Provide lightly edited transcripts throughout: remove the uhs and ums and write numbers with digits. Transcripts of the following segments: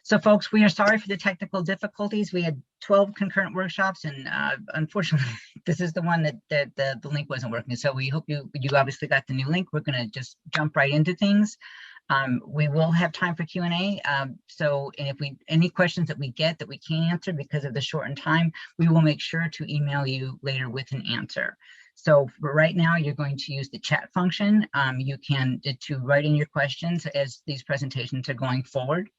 So folks, we are sorry for the technical difficulties. We had 12 concurrent workshops, and unfortunately, this is the one that the link wasn't working. So we hope you obviously got the new link. We're going to just jump right into things. We will have time for Q&A. So if any questions that we get that we can't answer because of the shortened time, we will make sure to email you later with an answer. So for right now, you're going to use the chat function. You can to write in your questions as these presentations are going forward.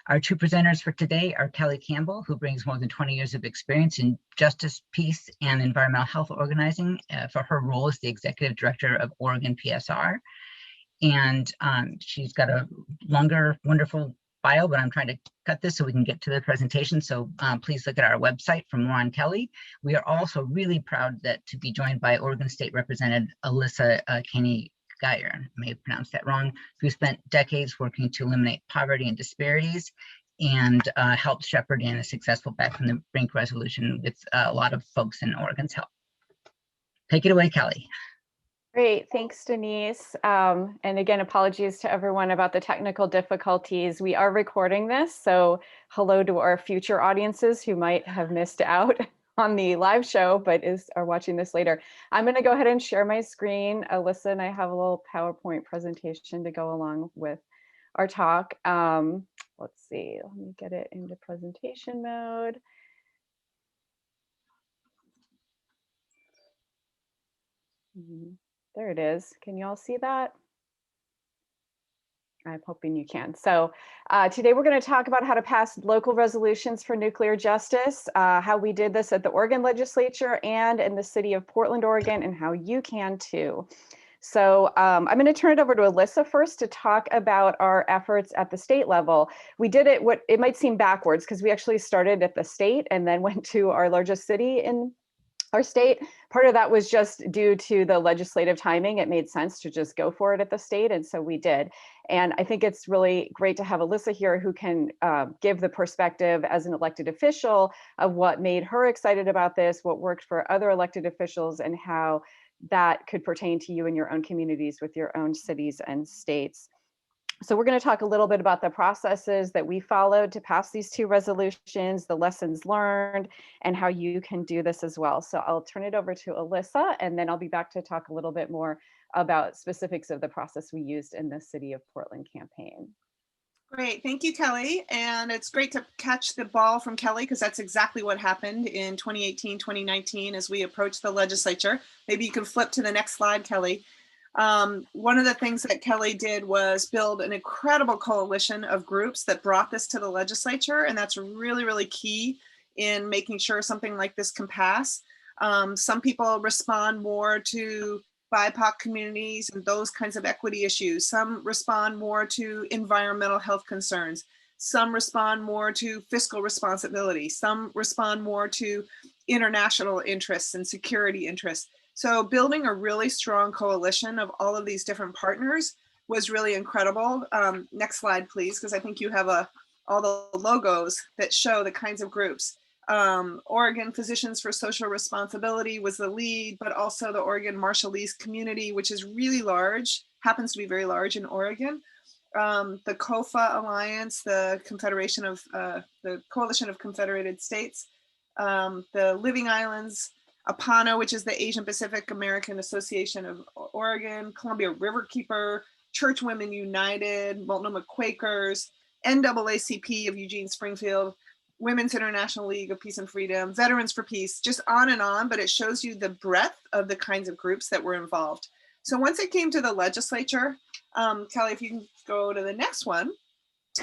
Our two presenters for today are Kelly Campbell, who brings more than 20 years of experience in justice, peace, and environmental health organizing for her role as the Executive Director of Oregon PSR. And she's got a longer, wonderful bio, but I'm trying to cut this so we can get to the presentation. So please look at our website for more on Kelly. We are also really proud to be joined by Oregon State Representative Alyssa Caney Geyer, I may have pronounced that wrong, who spent decades working to eliminate poverty and disparities and helped shepherd in a successful Back from the Brink resolution with a lot of folks in Oregon's help. Take it away, Kelly. Great, thanks, Denise. And again, apologies to everyone about the technical difficulties. We are recording this, so hello to our future audiences who might have missed out on the live show, but are watching this later. I'm going to go ahead and share my screen. Alyssa and I have a little PowerPoint presentation to go along with our talk. Let's see, let me get it into presentation mode. There it is. Can you all see that? I'm hoping you can. So today we're going to talk about how to pass local resolutions for nuclear justice, how we did this at the Oregon legislature and in the city of Portland, Oregon, and how you can too. So I'm going to turn it over to Alyssa first to talk about our efforts at the state level. We did it, it might seem backwards because we actually started at the state and then went to our largest city in our state. Part of that was just due to the legislative timing. It made sense to just go for it at the state, and so we did. And I think it's really great to have Alyssa here who can give the perspective as an elected official of what made her excited about this, what worked for other elected officials, and how that could pertain to you in your own communities with your own cities and states. So we're going to talk a little bit about the processes that we followed to pass these two resolutions, the lessons learned, and how you can do this as well. So I'll turn it over to Alyssa, and then I'll be back to talk a little bit more about specifics of the process we used in the City of Portland campaign. Great, thank you, Kelly. And it's great to catch the ball from Kelly because that's exactly what happened in 2018, 2019 as we approached the legislature. Maybe you can flip to the next slide, Kelly. One of the things that Kelly did was build an incredible coalition of groups that brought this to the legislature, and that's really, really key in making sure something like this can pass. Some people respond more to BIPOC communities and those kinds of equity issues. Some respond more to environmental health concerns. Some respond more to fiscal responsibility. Some respond more to international interests and security interests. So building a really strong coalition of all of these different partners was really incredible. Next slide, please, because I think you have all the logos that show the kinds of groups. Oregon Physicians for Social Responsibility was the lead, but also the Oregon Marshallese community, which is really large, happens to be very large in Oregon. The COFA Alliance, the Confederation of the Coalition of Confederated States, the Living Islands, APANA, which is the Asian Pacific American Association of Oregon, Columbia Riverkeeper, Church Women United, Multnomah Quakers, NAACP of Eugene Springfield, Women's International League of Peace and Freedom, Veterans for Peace, just on, but it shows you the breadth of the kinds of groups that were involved. So once it came to the legislature, Kelly, if you can go to the next one,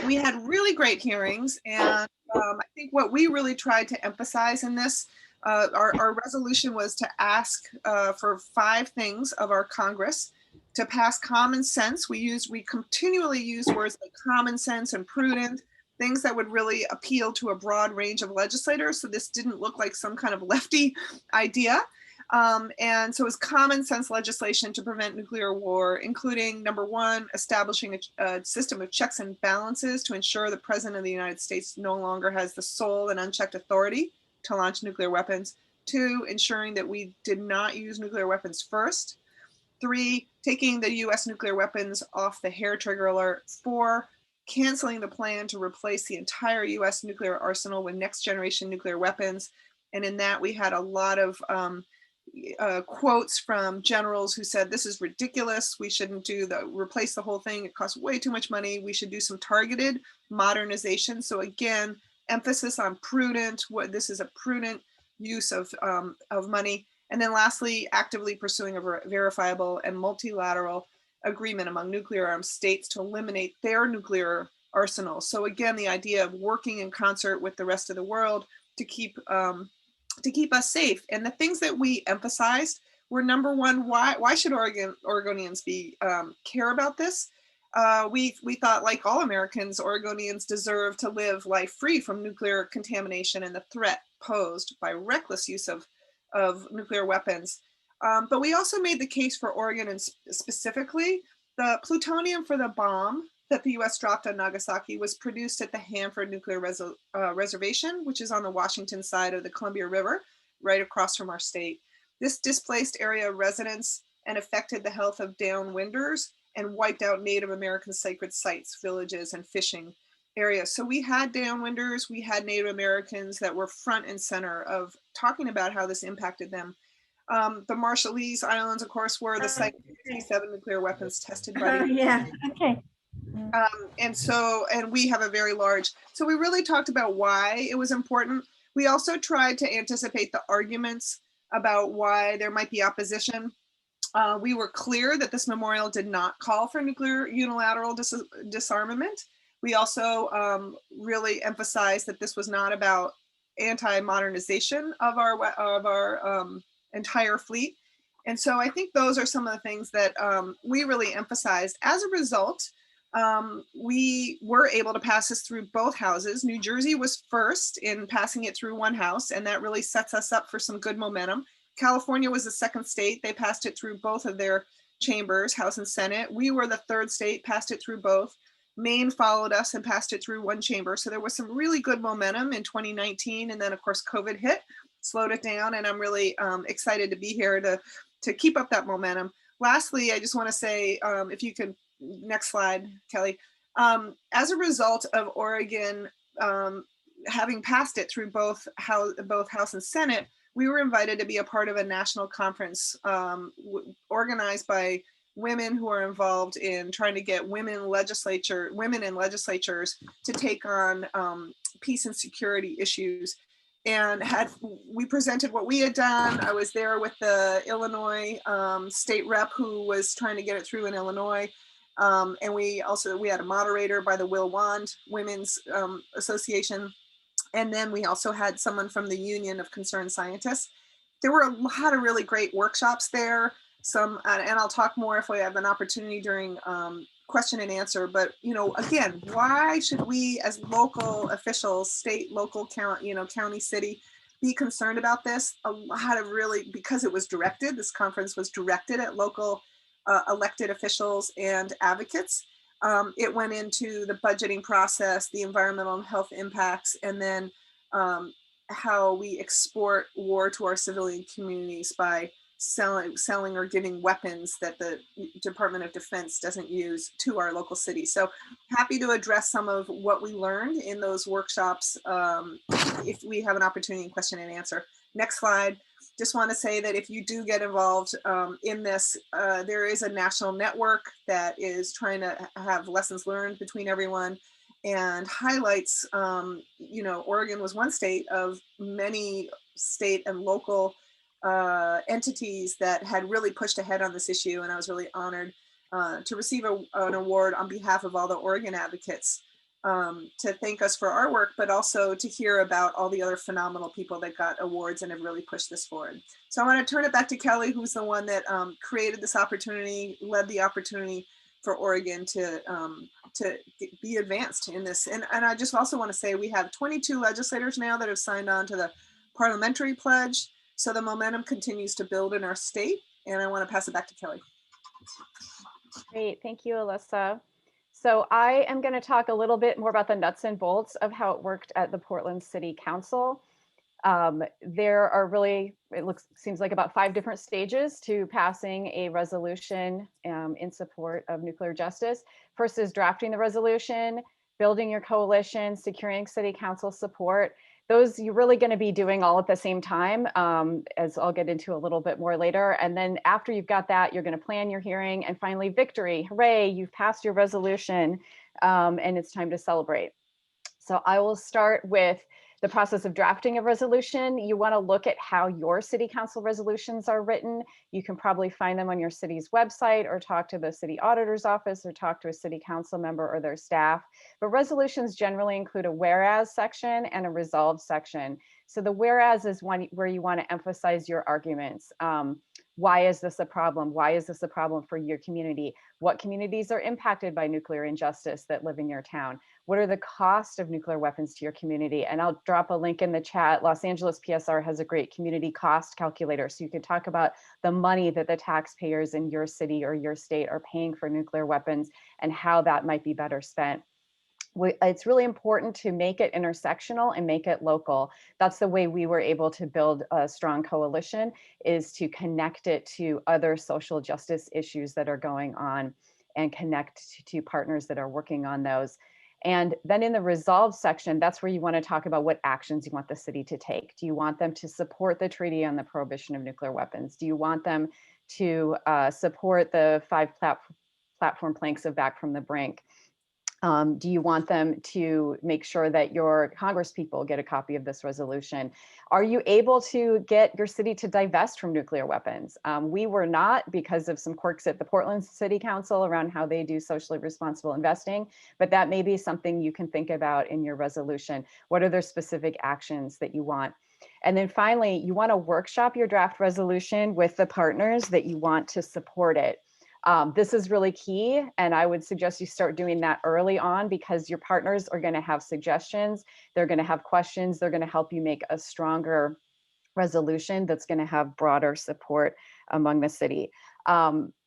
we had really great hearings. And I think what we really tried to emphasize in this, our resolution was to ask for 5 things of our Congress to pass common sense. We continually use words like common sense and prudent, things that would really appeal to a broad range of legislators. So this didn't look like some kind of lefty idea. And so it was common sense legislation to prevent nuclear war, including number 1, establishing a system of checks and balances to ensure the President of the United States no longer has the sole and unchecked authority to launch nuclear weapons. 2, ensuring that we did not use nuclear weapons first. 3, taking the US nuclear weapons off the hair trigger alert. 4, canceling the plan to replace the entire US nuclear arsenal with next generation nuclear weapons. And in that, we had a lot of quotes from generals who said, this is ridiculous. We shouldn't replace the whole thing. It costs way too much money. We should do some targeted modernization. So again, emphasis on prudent, this is a prudent use of money. And then lastly, actively pursuing a verifiable and multilateral agreement among nuclear armed states to eliminate their nuclear arsenal. So again, the idea of working in concert with the rest of the world to keep us safe. And the things that we emphasized were, number one, why should Oregonians care about this? We thought, like all Americans, Oregonians deserve to live life free from nuclear contamination and the threat posed by reckless use of nuclear weapons. But we also made the case for Oregon, and specifically the plutonium for the bomb that the US dropped on Nagasaki was produced at the Hanford Nuclear Reservation, which is on the Washington side of the Columbia River, right across from our state. This displaced area residents and affected the health of downwinders and wiped out Native American sacred sites, villages, and fishing areas. So we had downwinders, we had Native Americans that were front and center of talking about how this impacted them. The Marshallese Islands, of course, were the site of 67 nuclear weapons tested by the yeah, okay. and we have a very large, so we really talked about why it was important. We also tried to anticipate the arguments about why there might be opposition. We were clear that this memorial did not call for nuclear unilateral disarmament. We also really emphasized that this was not about anti-modernization of our entire fleet. And so I think those are some of the things that we really emphasized. As a result, we were able to pass this through both houses. New Jersey was first in passing it through one house, and that really sets us up for some good momentum. California was the second state. They passed it through both of their chambers, House and Senate. We were the third state, passed it through both. Maine followed us and passed it through one chamber. So there was some really good momentum in 2019. And then of course, COVID hit, slowed it down. And I'm really excited to be here to keep up that momentum. Lastly, I just want to say, if you could, next slide, Kelly. As a result of Oregon having passed it through both House and Senate, we were invited to be a part of a national conference organized by women who are involved in trying to get women in legislatures to take on peace and security issues. And we presented what we had done. I was there with the Illinois state rep who was trying to get it through in Illinois. And we had a moderator by the Will Wand Women's Association. And then we also had someone from the Union of Concerned Scientists. There were a lot of really great workshops there. And I'll talk more if we have an opportunity during question and answer. But again, why should we as local officials, state, local, county, city, be concerned about this? A lot of because it was directed. This conference was directed at local elected officials and advocates. It went into the budgeting process, the environmental and health impacts, and then how we export war to our civilian communities by selling or giving weapons that the Department of Defense doesn't use to our local cities. So happy to address some of what we learned in those workshops if we have an opportunity in question and answer. Next slide. Just want to say that if you do get involved in this, there is a national network that is trying to have lessons learned between everyone and highlights, Oregon was one state of many state and local entities that had really pushed ahead on this issue. And I was really honored to receive an award on behalf of all the Oregon advocates to thank us for our work, but also to hear about all the other phenomenal people that got awards and have really pushed this forward. So I want to turn it back to Kelly, who's the one that created this opportunity, led the opportunity for Oregon to be advanced in this. And I just also want to say we have 22 legislators now that have signed on to the parliamentary pledge. So the momentum continues to build in our state. And I want to pass it back to Kelly. Great, thank you, Alyssa. So I am going to talk a little bit more about the nuts and bolts of how it worked at the Portland City Council. There are really, seems like about 5 different stages to passing a resolution in support of nuclear justice. First is drafting the resolution, building your coalition, securing city council support. Those you're really going to be doing all at the same time, as I'll get into a little bit more later. And then after you've got that, you're going to plan your hearing, and finally victory. Hooray, you've passed your resolution, and it's time to celebrate. So I will start with the process of drafting a resolution. You want to look at how your city council resolutions are written. You can probably find them on your city's website, or talk to the city auditor's office, or talk to a city council member or their staff. But resolutions generally include a whereas section and a resolve section. So the whereas is one where you want to emphasize your arguments. Why is this a problem? Why is this a problem for your community? What communities are impacted by nuclear injustice that live in your town? What are the costs of nuclear weapons to your community? And I'll drop a link in the chat. Los Angeles PSR has a great community cost calculator. So you can talk about the money that the taxpayers in your city or your state are paying for nuclear weapons and how that might be better spent. It's really important to make it intersectional and make it local. That's the way we were able to build a strong coalition, is to connect it to other social justice issues that are going on and connect to partners that are working on those. And then in the resolve section, that's where you want to talk about what actions you want the city to take. Do you want them to support the treaty on the prohibition of nuclear weapons? Do you want them to support the 5 platform planks of Back from the Brink? Do you want them to make sure that your congresspeople get a copy of this resolution? Are you able to get your city to divest from nuclear weapons? We were not, because of some quirks at the Portland City Council around how they do socially responsible investing, but that may be something you can think about in your resolution. What are their specific actions that you want? And then finally, you want to workshop your draft resolution with the partners that you want to support it. This is really key, and I would suggest you start doing that early on, because your partners are going to have suggestions, they're going to have questions, they're going to help you make a stronger resolution that's going to have broader support among the city.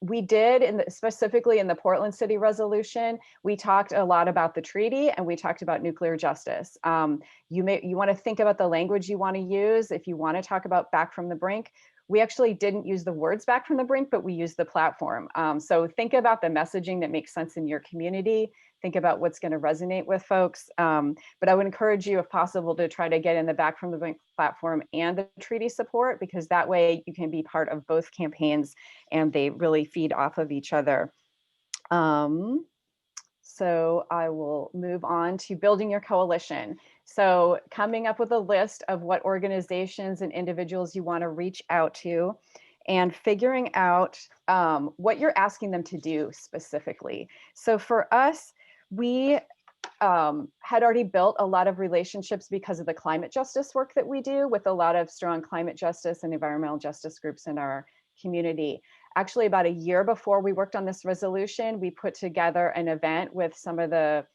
We did, specifically in the Portland City resolution, we talked a lot about the treaty, and we talked about nuclear justice. You want to think about the language you want to use. If you want to talk about Back from the Brink, we actually didn't use the words Back from the Brink, but we used the platform. So think about the messaging that makes sense in your community. Think about what's going to resonate with folks. But I would encourage you, if possible, to try to get in the Back from the Brink platform and the treaty support, because that way you can be part of both campaigns and they really feed off of each other. So I will move on to building your coalition. So coming up with a list of what organizations and individuals you want to reach out to, and figuring out what you're asking them to do specifically. So for us, we had already built a lot of relationships because of the climate justice work that we do with a lot of strong climate justice and environmental justice groups in our community. Actually, about a year before we worked on this resolution, we put together an event with some of the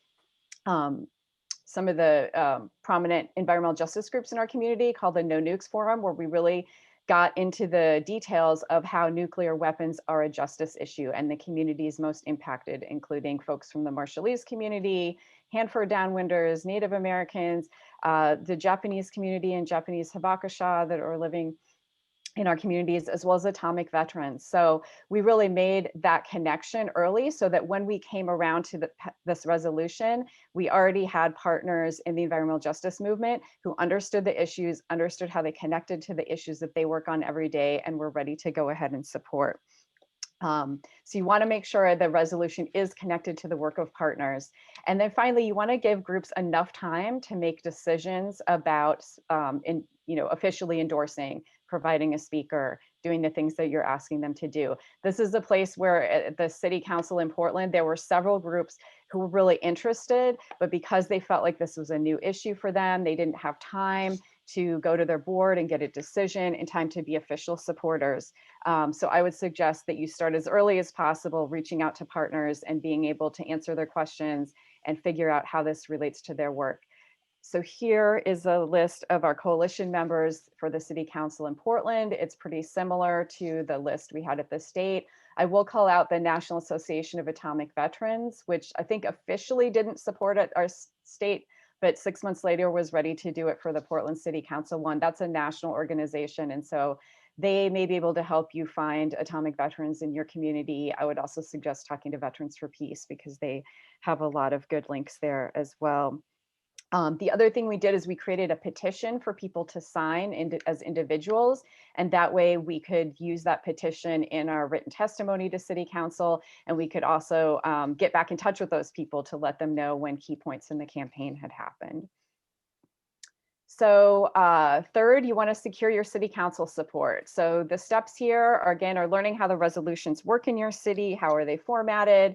prominent environmental justice groups in our community called the No Nukes Forum, where we really got into the details of how nuclear weapons are a justice issue and the communities most impacted, including folks from the Marshallese community, Hanford Downwinders, Native Americans, the Japanese community and Japanese Habakasha that are living in our communities, as well as atomic veterans. So we really made that connection early, so that when we came around to this resolution, we already had partners in the environmental justice movement who understood the issues, understood how they connected to the issues that they work on every day, and were ready to go ahead and support. So you want to make sure the resolution is connected to the work of partners. And then finally, you want to give groups enough time to make decisions about officially endorsing, providing a speaker, doing the things that you're asking them to do. This is a place where at the city council in Portland, there were several groups who were really interested, but because they felt like this was a new issue for them, they didn't have time to go to their board and get a decision in time to be official supporters. So I would suggest that you start as early as possible, reaching out to partners and being able to answer their questions and figure out how this relates to their work. So here is a list of our coalition members for the City Council in Portland. It's pretty similar to the list we had at the state. I will call out the National Association of Atomic Veterans, which I think officially didn't support at our state but 6 months later was ready to do it for the Portland City Council one. That's a national organization. And so they may be able to help you find atomic veterans in your community. I would also suggest talking to Veterans for Peace because they have a lot of good links there as well. The other thing we did is we created a petition for people to sign as individuals, and that way we could use that petition in our written testimony to City Council, and we could also get back in touch with those people to let them know when key points in the campaign had happened. So third, you want to secure your City Council support. So the steps here are, again, are learning how the resolutions work in your city, how are they formatted.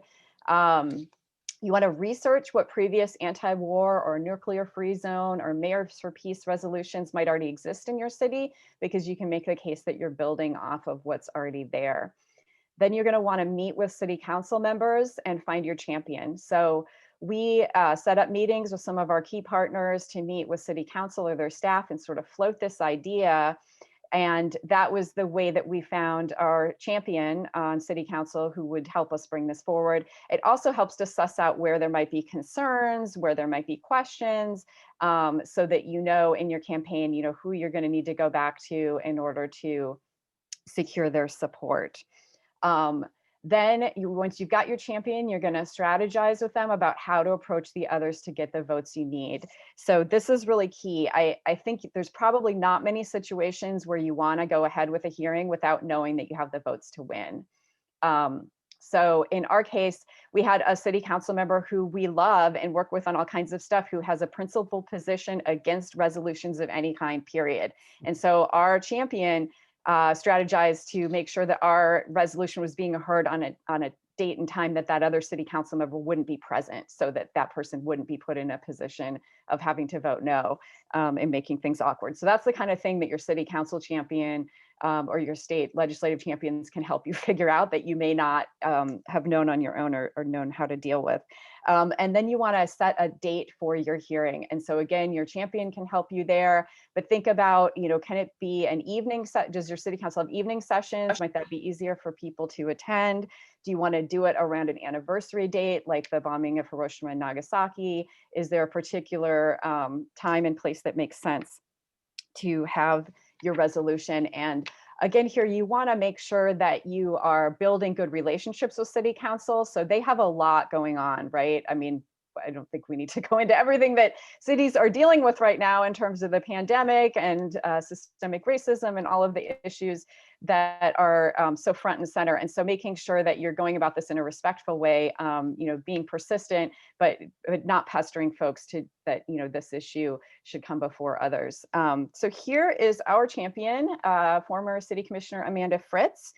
You want to research what previous anti-war or nuclear-free zone or mayors for peace resolutions might already exist in your city, because you can make the case that you're building off of what's already there. Then you're going to want to meet with City Council members and find your champion. So we set up meetings with some of our key partners to meet with City Council or their staff and sort of float this idea. And that was the way that we found our champion on City Council who would help us bring this forward. It also helps to suss out where there might be concerns, where there might be questions, so that you know in your campaign, you know, who you're going to need to go back to in order to secure their support. Then once you've got your champion, you're going to strategize with them about how to approach the others to get the votes you need. So this is really key. I think there's probably not many situations where you want to go ahead with a hearing without knowing that you have the votes to win. So in our case, we had a City Council member who we love and work with on all kinds of stuff, who has a principled position against resolutions of any kind, period. And so our champion strategized to make sure that our resolution was being heard on a date and time that that other City Council member wouldn't be present, so that that person wouldn't be put in a position of having to vote no, and making things awkward. So that's the kind of thing that your City Council champion or your state legislative champions can help you figure out that you may not have known on your own or known how to deal with. And then you want to set a date for your hearing. And so again, your champion can help you there, but think about, you know, can it be an evening set? Does your City Council have evening sessions? Might that be easier for people to attend? Do you want to do it around an anniversary date, like the bombing of Hiroshima and Nagasaki? Is there a particular time and place that makes sense to have your resolution? And again, here you want to make sure that you are building good relationships with City Council. So they have a lot going on, right? I mean, I don't think we need to go into everything that cities are dealing with right now in terms of the pandemic and systemic racism and all of the issues that are so front and center. And so making sure that you're going about this in a respectful way, you know, being persistent, but not pestering folks to that, you know, this issue should come before others. So here is our champion, former City Commissioner Amanda Fritz.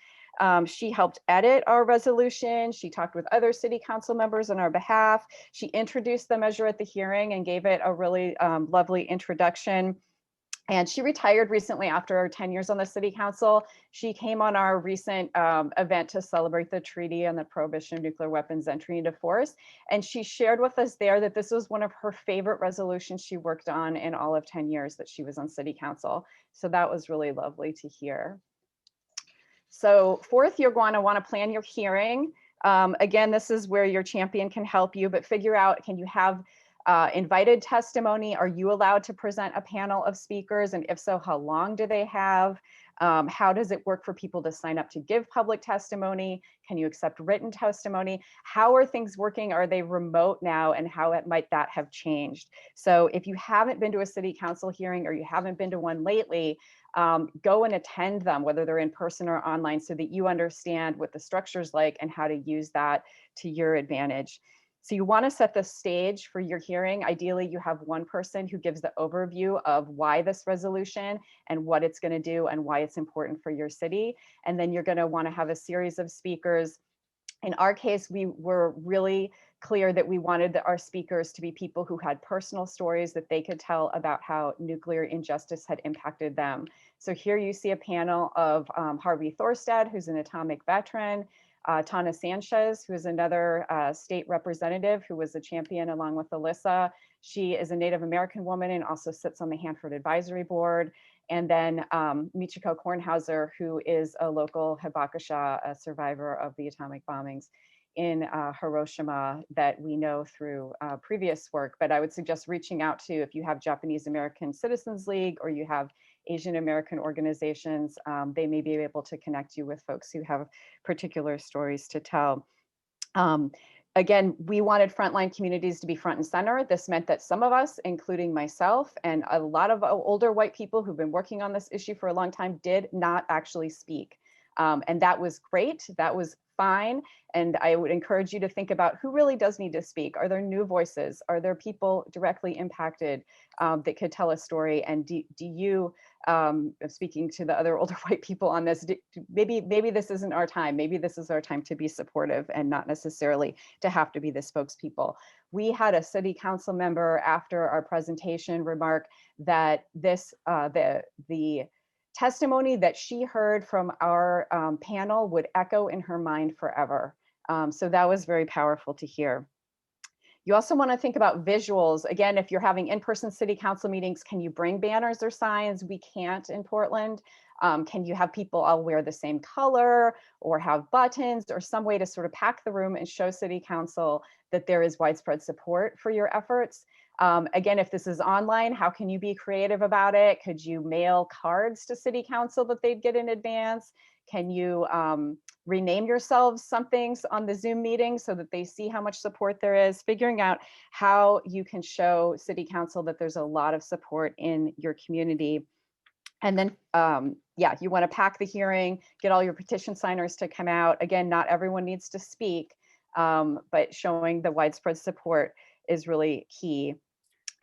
She helped edit our resolution. She talked with other City Council members on our behalf. She introduced the measure at the hearing and gave it a really lovely introduction. And she retired recently after 10 years on the City Council. She came on our recent event to celebrate the treaty on the prohibition of nuclear weapons entry into force. And she shared with us there that this was one of her favorite resolutions she worked on in all of 10 years that she was on City Council. So that was really lovely to hear. So fourth, you're going to want to plan your hearing. Again, this is where your champion can help you, but figure out, can you have invited testimony? Are you allowed to present a panel of speakers? And if so, how long do they have? How does it work for people to sign up to give public testimony? Can you accept written testimony? How are things working? Are they remote now? And how might that have changed? So if you haven't been to a City Council hearing or you haven't been to one lately, go and attend them, whether they're in person or online, so that you understand what the structure's like and how to use that to your advantage. So you want to set the stage for your hearing. Ideally, you have one person who gives the overview of why this resolution and what it's going to do and why it's important for your city. And then you're going to want to have a series of speakers. In our case, we were really clear that we wanted our speakers to be people who had personal stories that they could tell about how nuclear injustice had impacted them. So here you see a panel of Harvey Thorstad, who's an atomic veteran, Tana Sanchez, who is another state representative who was a champion along with Alyssa. She is a Native American woman and also sits on the Hanford Advisory Board. And then Michiko Kornhauser, who is a local Hibakusha, a survivor of the atomic bombings in Hiroshima that we know through previous work. But I would suggest reaching out to, if you have Japanese American Citizens League or you have Asian American organizations, they may be able to connect you with folks who have particular stories to tell. Again, we wanted frontline communities to be front and center. This meant that some of us, including myself and a lot of older white people who've been working on this issue for a long time, did not actually speak. And that was great. That was fine. And I would encourage you to think about who really does need to speak. Are there new voices? Are there people directly impacted that could tell a story? And do you, speaking to the other older white people on this, maybe this isn't our time. Maybe this is our time to be supportive and not necessarily to have to be the spokespeople. We had a city council member after our presentation remark that this, the testimony that she heard from our panel would echo in her mind forever. So that was very powerful to hear. You also want to think about visuals. Again, if you're having in-person city council meetings, can you bring banners or signs? We can't in Portland. Can you have people all wear the same color or have buttons or some way to sort of pack the room and show city council that there is widespread support for your efforts? Again, if this is online, how can you be creative about it? Could you mail cards to city council that they'd get in advance? Can you rename yourselves some things on the Zoom meeting so that they see how much support there is? Figuring out how you can show city council that there's a lot of support in your community. And then, yeah, you want to pack the hearing, get all your petition signers to come out. Again, not everyone needs to speak, but showing the widespread support is really key.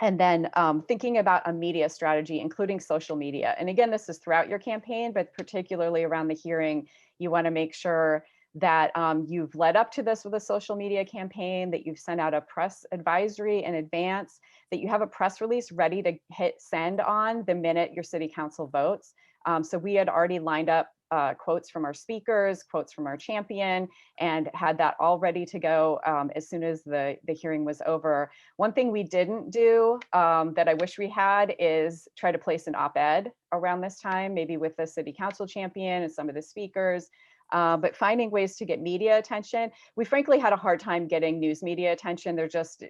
And then thinking about a media strategy, including social media. And again, this is throughout your campaign, but particularly around the hearing, you want to make sure that you've led up to this with a social media campaign, that you've sent out a press advisory in advance, that you have a press release ready to hit send on the minute your city council votes. So we had already lined up quotes from our speakers, quotes from our champion, and had that all ready to go as soon as the hearing was over. One thing we didn't do that I wish we had is try to place an op-ed around this time, maybe with the city council champion and some of the speakers, but finding ways to get media attention. We frankly had a hard time getting news media attention. They're just,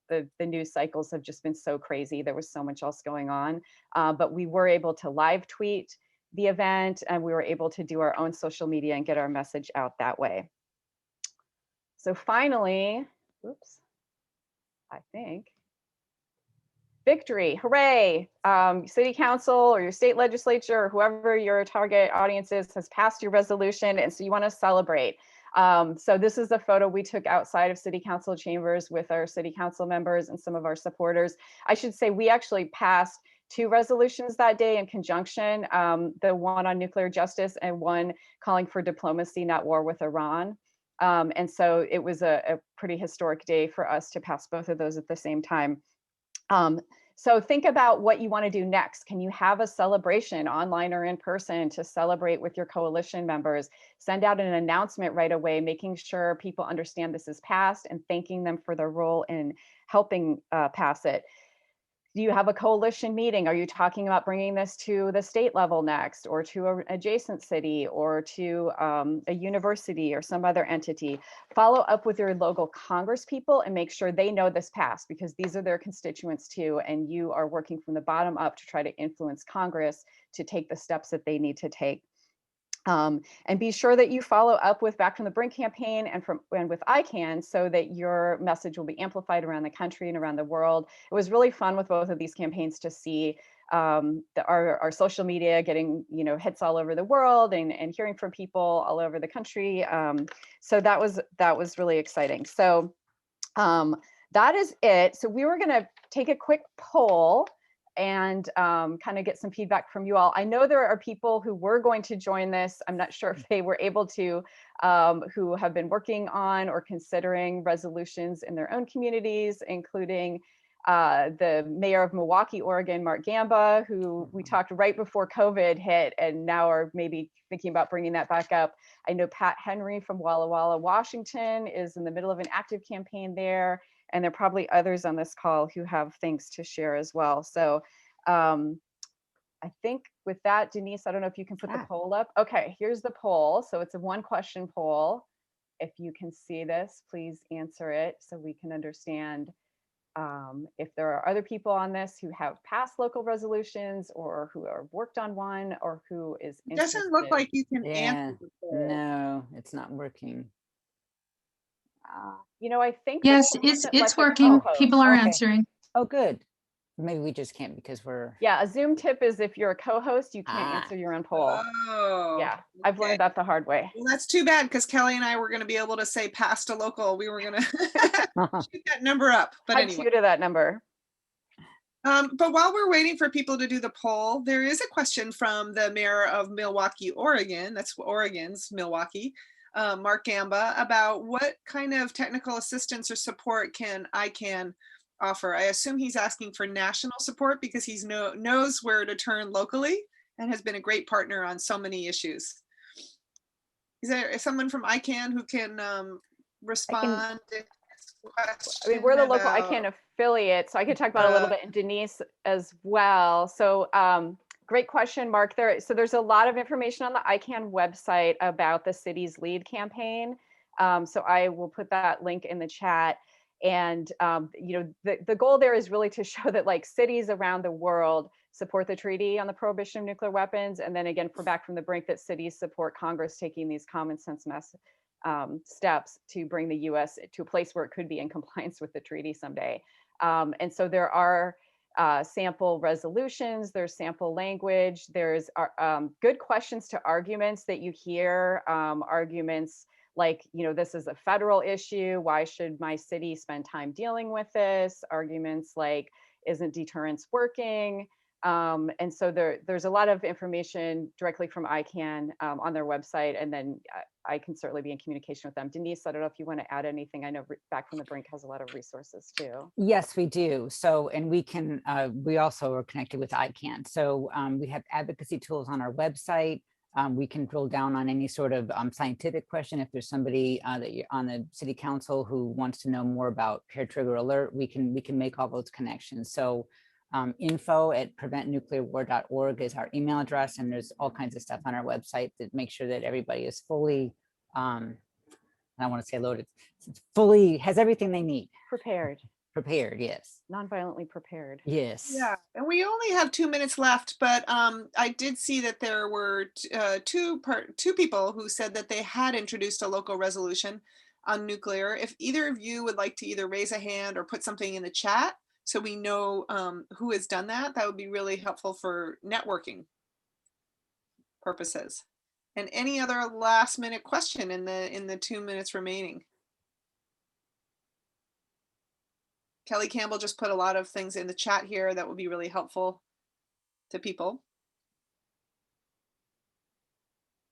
the news cycles have just been so crazy. There was so much else going on, but we were able to live tweet the event, and we were able to do our own social media and get our message out that way. So finally, oops, I think, victory, hooray. City council or your state legislature or whoever your target audience is has passed your resolution, and so you want to celebrate. So this is a photo we took outside of city council chambers with our city council members and some of our supporters. I should say we actually passed 2 resolutions that day in conjunction, the one on nuclear justice and one calling for diplomacy, not war with Iran. And so it was a pretty historic day for us to pass both of those at the same time. So think about what you want to do next. Can you have a celebration online or in person to celebrate with your coalition members? Send out an announcement right away, making sure people understand this is passed and thanking them for their role in helping pass it. Do you have a coalition meeting? Are you talking about bringing this to the state level next, or to an adjacent city, or to a university or some other entity? Follow up with your local Congress people and make sure they know this passed, because these are their constituents too, and you are working from the bottom up to try to influence Congress to take the steps that they need to take. And be sure that you follow up with Back from the Brink campaign and with ICANN, so that your message will be amplified around the country and around the world. It was really fun with both of these campaigns to see our social media getting hits all over the world, and hearing from people all over the country. So that was really exciting. So that is it. So we were going to take a quick poll and kind of get some feedback from you all. I know there are people who were going to join this. I'm not sure if they were able to, who have been working on or considering resolutions in their own communities, including the mayor of Milwaukee, Oregon, Mark Gamba, who we talked right before COVID hit and now are maybe thinking about bringing that back up. I know Pat Henry from Walla Walla, Washington is in the middle of an active campaign there. And there are probably others on this call who have things to share as well. So I think with that, Denise, I don't know if you can put the poll up. Okay, here's the poll. So it's a 1-question poll. If you can see this, please answer it so we can understand if there are other people on this who have passed local resolutions or who have worked on one or who is It doesn't look interested. like you can Yeah, answer the poll. no, it's not working. You know, I think Yes, the it's let the working. co-host- People are Okay. answering. Oh, good. Maybe we just can't because we're. Yeah, a Zoom tip is if you're a co-host, you can't Ah. answer your own poll. Oh, Yeah, I've okay. learned that the hard way. Well, that's too bad because Kelly and I were going to be able to say past a local. We were going to shoot that number up. But Add anyway. 2 to that number. But while we're waiting for people to do the poll, there is a question from the mayor of Milwaukee, Oregon. That's Oregon's Milwaukee, Mark Gamba, about what kind of technical assistance or support can ICANN offer. I assume he's asking for national support because he knows where to turn locally and has been a great partner on so many issues. Is there someone from ICANN who can respond? I mean, we're the local ICANN affiliate, so I could talk about a little bit, and Denise as well. So great question, Mark. So there's a lot of information on the ICANN website about the city's LEAD campaign. So I will put that link in the chat. And you know, the goal there is really to show that like cities around the world support the treaty on the prohibition of nuclear weapons. And then again, for Back from the Brink, that cities support Congress taking these common sense steps to bring the US to a place where it could be in compliance with the treaty someday. And so there are sample resolutions, there's sample language, there's good questions to arguments that you hear, arguments like, you know, this is a federal issue, why should my city spend time dealing with this? Arguments like, isn't deterrence working? And so there's a lot of information directly from ICANN on their website, and then I can certainly be in communication with them. Denise, I don't know if you want to add anything. I know Back from the Brink has a lot of resources too. Yes, we do. So, and we can, we also are connected with ICANN. So we have advocacy tools on our website. We can drill down on any sort of scientific question. If there's somebody that you're on the city council who wants to know more about peer trigger alert, we can make all those connections. So info@preventnuclearwar.org is our email address, and there's all kinds of stuff on our website that make sure that everybody is fully, I want to say loaded, it's fully, has everything they need. Prepared, Yes. non-violently prepared. Yes. Yeah, and we only have 2 minutes left, but I did see that there were two people who said that they had introduced a local resolution on nuclear. If either of you would like to either raise a hand or put something in the chat so we know who has done that, that would be really helpful for networking purposes. And any other last minute question in the 2 minutes remaining? Kelly Campbell just put a lot of things in the chat here that would be really helpful to people.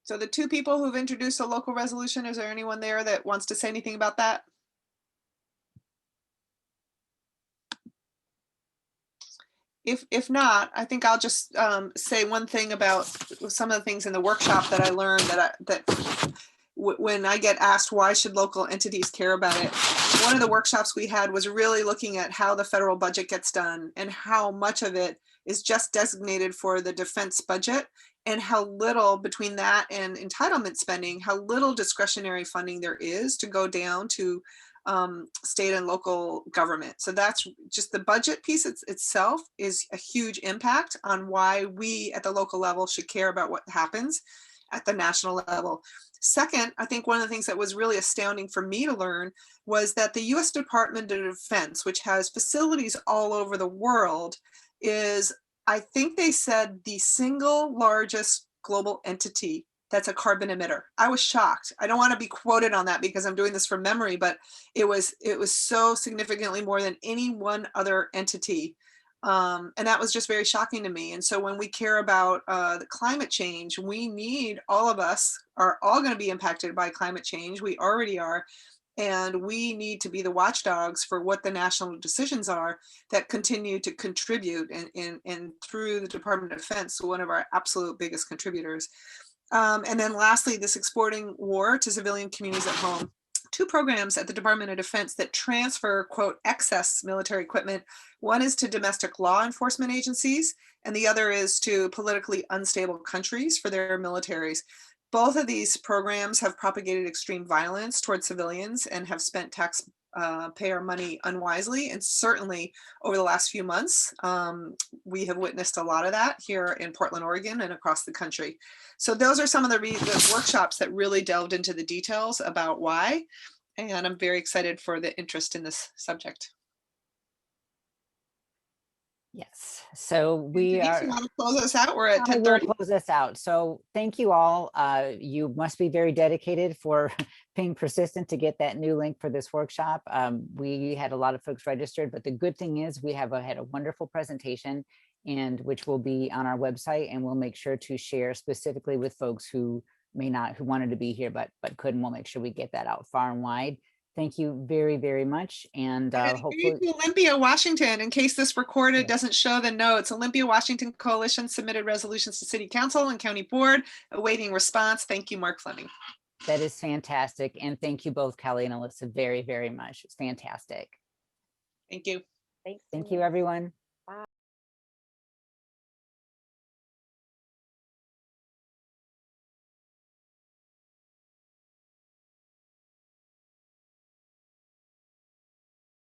So the 2 people who've introduced a local resolution, is there anyone there that wants to say anything about that? If not, I think I'll just say one thing about some of the things in the workshop that I learned when I get asked why should local entities care about it. One of the workshops we had was really looking at how the federal budget gets done and how much of it is just designated for the defense budget, and how little between that and entitlement spending, how little discretionary funding there is to go down to state and local government. So that's just the budget piece itself is a huge impact on why we at the local level should care about what happens at the national level. Second, I think one of the things that was really astounding for me to learn was that the US Department of Defense, which has facilities all over the world, is, I think they said, the single largest global entity that's a carbon emitter. I was shocked. I don't want to be quoted on that because I'm doing this from memory, but it was so significantly more than any one other entity. And that was just very shocking to me. And so when we care about the climate change, we need, all of us are all going to be impacted by climate change. We already are. And we need to be the watchdogs for what the national decisions are that continue to contribute, and through the Department of Defense, one of our absolute biggest contributors. And then lastly, this exporting war to civilian communities at home. 2 programs at the Department of Defense that transfer, quote, excess military equipment. One is to domestic law enforcement agencies, and the other is to politically unstable countries for their militaries. Both of these programs have propagated extreme violence towards civilians and have spent taxpayer money unwisely. And certainly over the last few months, we have witnessed a lot of that here in Portland, Oregon, and across the country. So those are some of the workshops that really delved into the details about why. And I'm very excited for the interest in this subject. Yes, so we Denise, are. you want to close us out? We're at I will 10:30. close this out. So thank you all. You must be very dedicated for being persistent to get that new link for this workshop. We had a lot of folks registered, but the good thing is we have had a wonderful presentation, and which will be on our website, and we'll make sure to share specifically with folks who who wanted to be here but couldn't. We'll make sure we get that out far and wide. Thank you very, very much. And hopefully Olympia, Washington, in case this recorded Yeah. doesn't show the notes, Olympia, Washington Coalition submitted resolutions to City Council and County Board, awaiting response. Thank you, Mark Fleming. that is fantastic. And thank you both, Kelly and Alyssa, very, very much. It's fantastic. Thank you. Thanks. Thank you, everyone. Bye.